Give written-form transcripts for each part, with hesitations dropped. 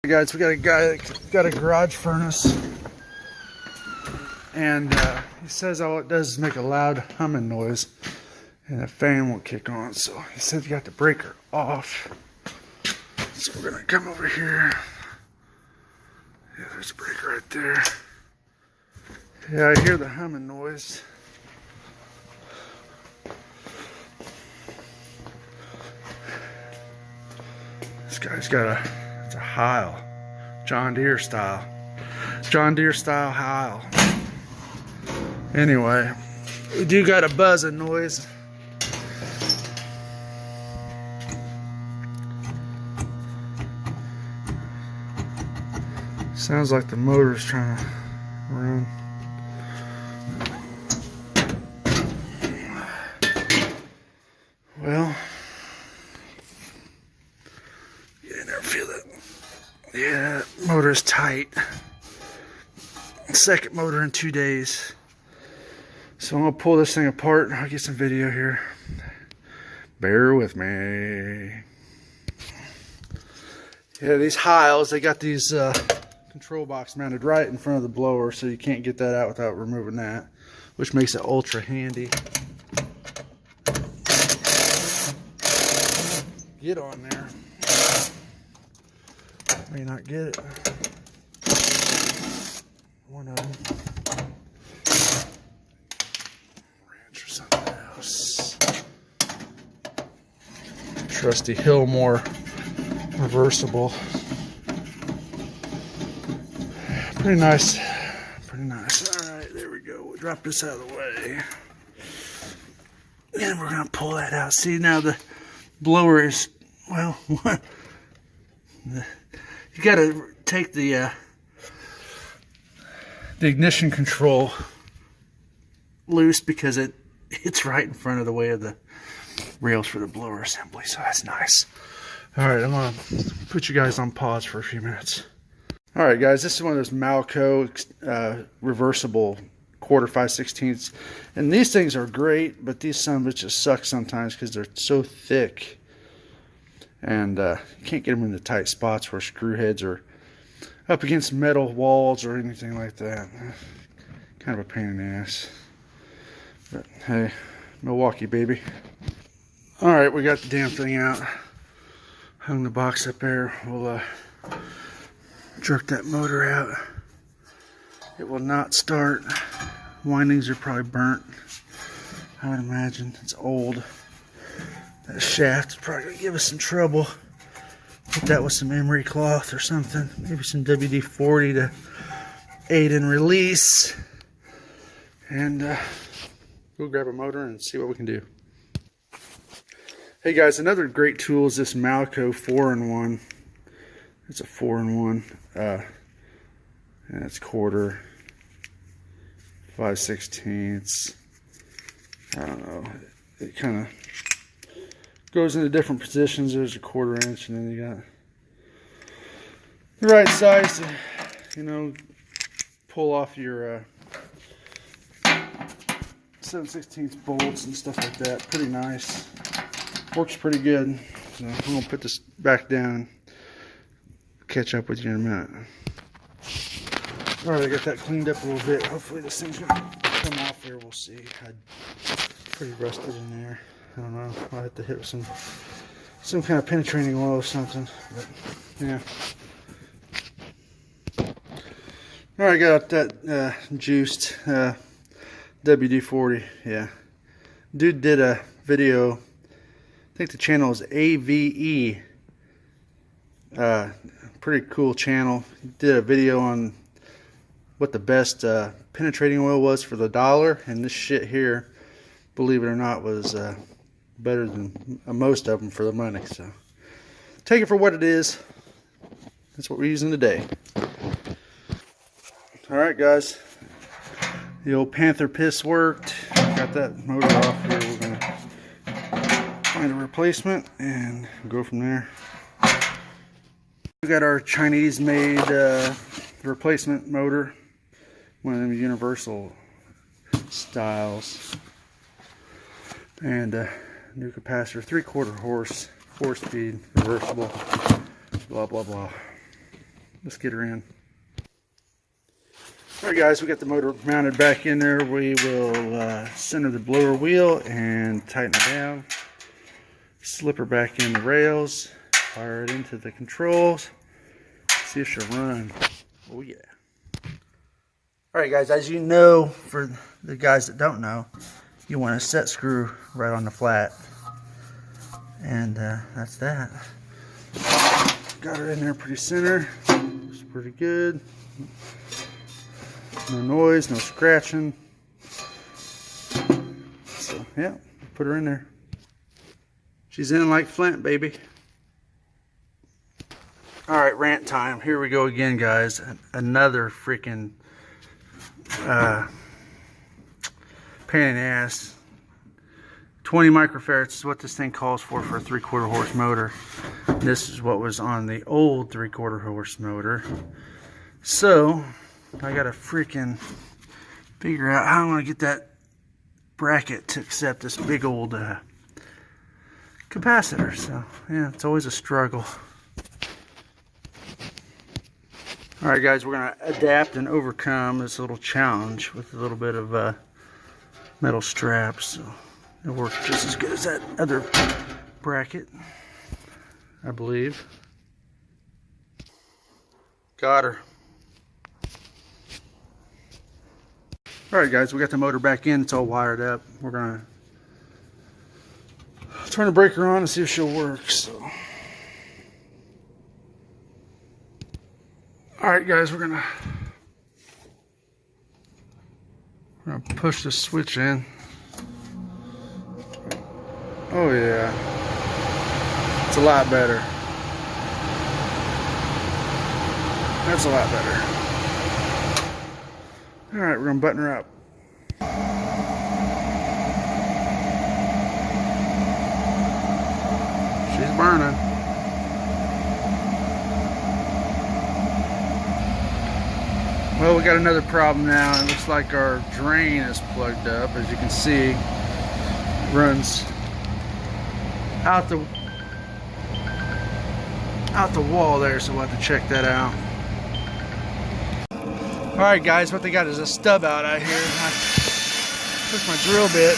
Hey guys, we got a guy that got a garage furnace, and he says all it does is make a loud humming noise, and the fan won't kick on. So he said you got the breaker off. So we're gonna come over here. Yeah, there's a breaker right there. Yeah, I hear the humming noise. This guy's got it's a Heil, John Deere style Heil. Anyway, we do got a buzzing noise. Sounds like the motor's trying to run. Well, you never feel it. Yeah, motor is tight. Second motor in 2 days. So I'm gonna pull this thing apart. I'll get some video here. Bear with me. Yeah, these Heils, they got these control box mounted right in front of the blower, so you can't get that out without removing that, which makes it ultra handy. Get on there. May not get it. One of them. Wrench or something else. Trusty Hillmore reversible. Pretty nice. Pretty nice. Alright, there we go. We'll drop this out of the way. And we're going to pull that out. See, now the blower is, well, you got to take the ignition control loose because it's right in front of the way of the rails for the blower assembly, so that's nice. Alright, I'm going to put you guys on pause for a few minutes. Alright guys, this is one of those Malco reversible 1/4 5/16, and these things are great, but these son of bitches suck sometimes because they're so thick, and you can't get them into tight spots where screw heads are up against metal walls or anything like that. Kind of a pain in the ass, but hey, Milwaukee baby. Alright, we got the damn thing out. Hung the box up there. We'll jerk that motor out. It will not start. Windings are probably burnt, I would imagine. It's old. That shaft is probably going to give us some trouble. Put that with some emery cloth or something. Maybe some WD-40 to aid in release. And we'll grab a motor and see what we can do. Hey guys, another great tool is this Malco 4-in-1. It's a 4-in-1. And it's 1/4 5/16. I don't know. It kind of goes into different positions. There's a 1/4 inch, and then you got the right size to, you know, pull off your 7/16 bolts and stuff like that. Pretty nice. Works pretty good. So I'm gonna put this back down. Catch up with you in a minute. Alright, I got that cleaned up a little bit. Hopefully this thing's gonna come off here. We'll see. Pretty rusted in there. I don't know. I'll have to hit with some kind of penetrating oil or something. But yeah. Alright, got that juiced WD-40. Yeah. Dude did a video. I think the channel is AVE. Pretty cool channel. He did a video on what the best penetrating oil was for the $1, and this shit here, believe it or not, was better than most of them for the money. So take it for what it is. That's what we're using today. Alright guys, the old Panther piss worked. Got that motor off here. We're going to find a replacement and go from there. We got our Chinese made replacement motor, one of them universal styles, and new capacitor, 3/4 horse, 4-speed, reversible, blah blah blah. Let's get her in. Alright guys, we got the motor mounted back in there. We will center the blower wheel and tighten it down. Slip her back in the rails. Fire it into the controls. See if she'll run. Oh yeah. Alright guys, as you know, for the guys that don't know, you want a set screw right on the flat. And that's that. Got her in there pretty center. Looks pretty good. No noise, no scratching. So yeah, put her in there. She's in like flint, baby. Alright, rant time. Here we go again, guys. Another freaking pain in the ass. 20 microfarads is what this thing calls for a 3/4 horse motor. This is what was on the old 3/4 horse motor. So I gotta freaking figure out how I'm gonna get that bracket to accept this big old capacitor. So yeah, it's always a struggle. Alright guys, we're gonna adapt and overcome this little challenge with a little bit of metal straps. So it'll work just as good as that other bracket, I believe. Got her. Alright guys, we got the motor back in. It's all wired up. We're going to turn the breaker on and see if she'll work. So, alright guys, we're going to push the switch in. Oh yeah. It's a lot better. That's a lot better. Alright, we're going to button her up. She's burning. Well, we got another problem now. It looks like our drain is plugged up. As you can see, it runs out the wall there, so we'll have to check that out. Alright guys, what they got is a stub out here. I took my drill bit.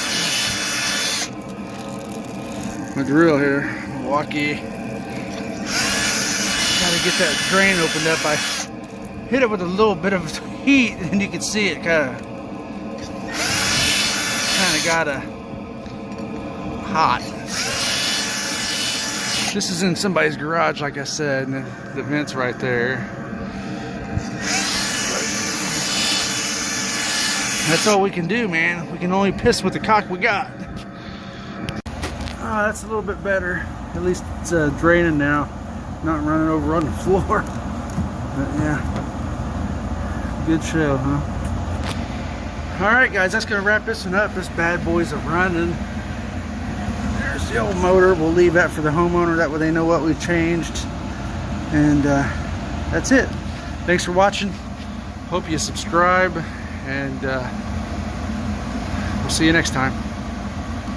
My drill here, Milwaukee. Gotta get that drain opened up. I hit it with a little bit of heat and you can see it kinda got hot. This is in somebody's garage, like I said, and the vent's right there. That's all we can do, man. We can only piss with the cock we got. Oh, that's a little bit better. At least it's draining now, not running over on the floor. But yeah, good show, huh? All right, guys, that's gonna wrap this one up. This bad boy's a running. There's the old motor. We'll leave that for the homeowner. That way they know what we've changed. And that's it. Thanks for watching. Hope you subscribe. And we'll see you next time.